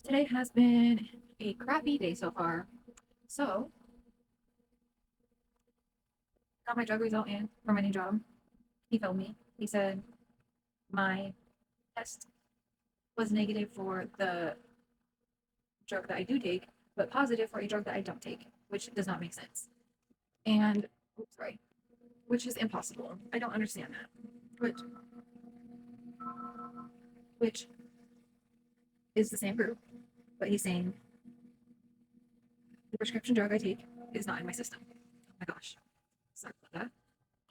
Today has been a crappy day so far. So, got my drug result in for my new job. He phoned me. He said my test was negative for the drug that I do take, but positive for a drug that I don't take, which does not make sense. And, oops, sorry, which is impossible. I don't understand that. Which is the same group, but he's saying the prescription drug I take is not in my system. Oh my gosh. Sorry about that.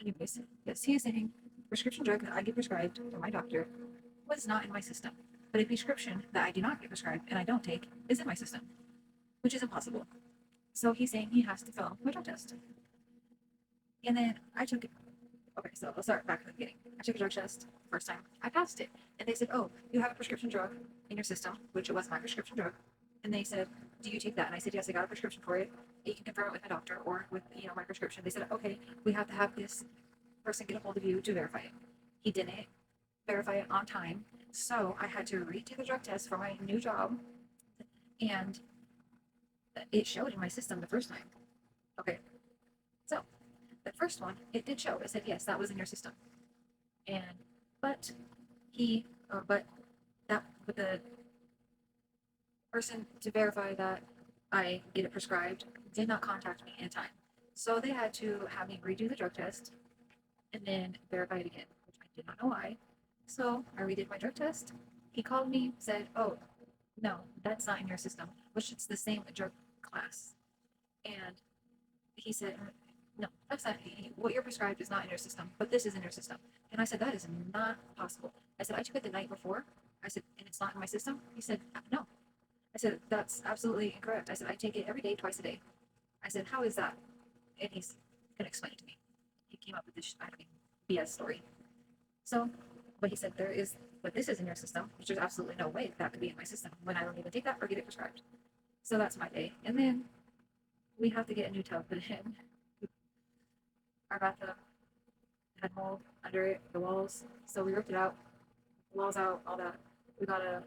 Anyways, yes, he is saying prescription drug that I get prescribed from my doctor was not in my system, but a prescription that I do not get prescribed and I don't take is in my system, which is impossible. So he's saying he has to fail my drug test. And then I took it. Okay, so I'll start back at the beginning. I took a drug test first time. I passed it. And they said, oh, you have a prescription drug in your system, which it was my prescription drug. And they said, do you take that? And I said, yes, I got a prescription for it. You can confirm it with my doctor or with my prescription. They said, okay, we have to have this person get a hold of you to verify it. He didn't verify it on time. So I had to retake the drug test for my new job, and it showed in my system the first time. Okay, so the first one, it did show. It said, yes, that was in your system. And, but but but the person to verify that I get it prescribed did not contact me in time. So they had to have me redo the drug test and then verify it again, which I did not know why. So I redid my drug test. He called me, said, oh, no, that's not in your system, which it's the same drug class. And he said, no, that's not what you're prescribed is not in your system, but this is in your system. And I said, that is not possible. I said, I took it the night before. I said, and it's not in my system. He said, no. I said, that's absolutely incorrect. I said, I take it every day, twice a day. I said, how is that? And he's going to explain it to me. He came up with this, I mean, BS story. So, but he said, but this is in your system, which there's absolutely no way that could be in my system when I don't even take that or get it prescribed. So that's my day. And then we have to get a new tub put in. Our bathtub had mold under it, the walls. So we ripped it out, the walls out, all that. We got a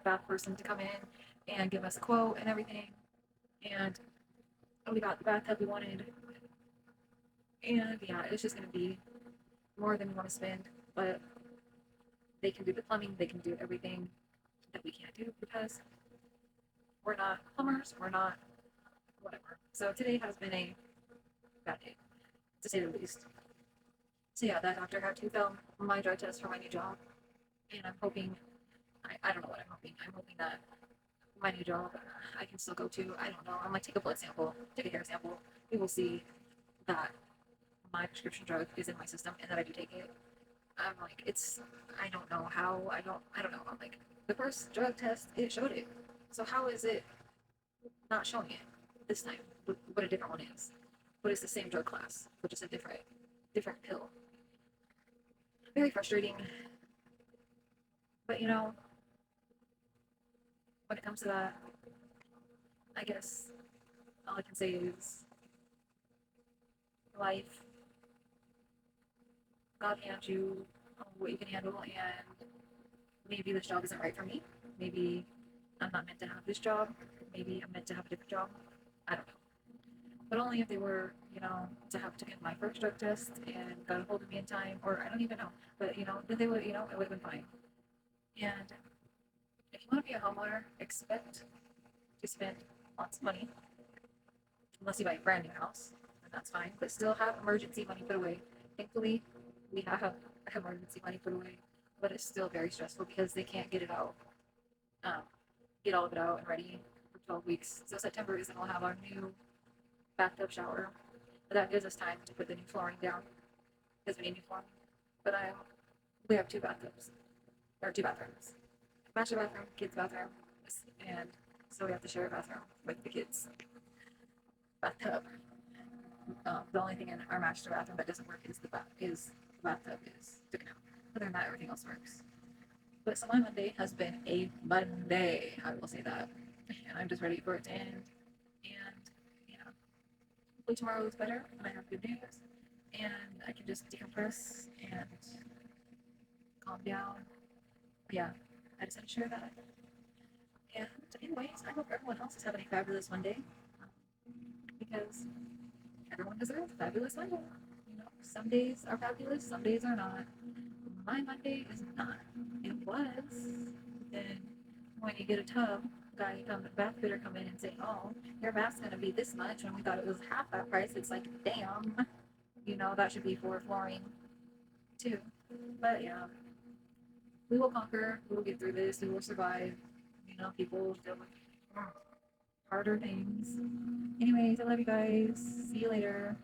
bath person to come in and give us a quote and everything. And we got the bathtub we wanted. And yeah, it's just going to be more than we want to spend. But they can do the plumbing, they can do everything that we can't do because we're not plumbers, we're not whatever. So today has been a bad day, to say the least. So yeah, that doctor had to film my drug test for my new job, and I'm hoping, I don't know what I'm hoping. I'm hoping that my new job I can still go to. I don't know. I might take a blood sample, take a hair sample. We will see that my prescription drug is in my system and that I do take it. I'm like, I don't know how. I don't know. I'm like, the first drug test it showed it. So how is it not showing it this time? What a different one is. But it's the same drug class, but just a different pill. Very frustrating. But when it comes to that, I guess all I can say is life. God hands you what you can handle, and maybe this job isn't right for me. Maybe I'm not meant to have this job. Maybe I'm meant to have a different job. I don't know. But only if they were, to have taken my first drug test and got a hold of me in time, or I don't even know. But then they would, it would have been fine. And if you want to be a homeowner, expect to spend lots of money, unless you buy a brand new house, and that's fine. But still have emergency money put away. Thankfully, we have emergency money put away, but it's still very stressful because they can't get it out, um, get all of it out and ready for 12 weeks. So September is when we'll have our new bathtub shower. But that gives us time to put the new flooring down because we need new flooring. But we have two bathtubs, or two bathrooms. Master bathroom, kids bathroom, and so we have to share a bathroom with the kids bathtub. The only thing in our master bathroom that doesn't work is the bathtub is sticking out. Other than that, everything else works. But so my Monday has been a Monday. I will say that, and I'm just ready for it to end. And yeah, hopefully tomorrow is better, and I have good news, and I can just decompress and calm down. Yeah, I just had to share that. And anyways, I hope everyone else is having a fabulous Monday, um, because everyone deserves a fabulous Monday. You know, some days are fabulous, some days are not. My Monday is not. It was. Then when you get a tub, guy come, bath fitter come in and say, "Oh, your bath's gonna be this much," when we thought it was half that price. It's like, damn. You know, that should be for flooring too. But yeah, we will conquer. We will get through this. We will survive. You know, people will deal with harder things. Anyways, I love you guys. See you later.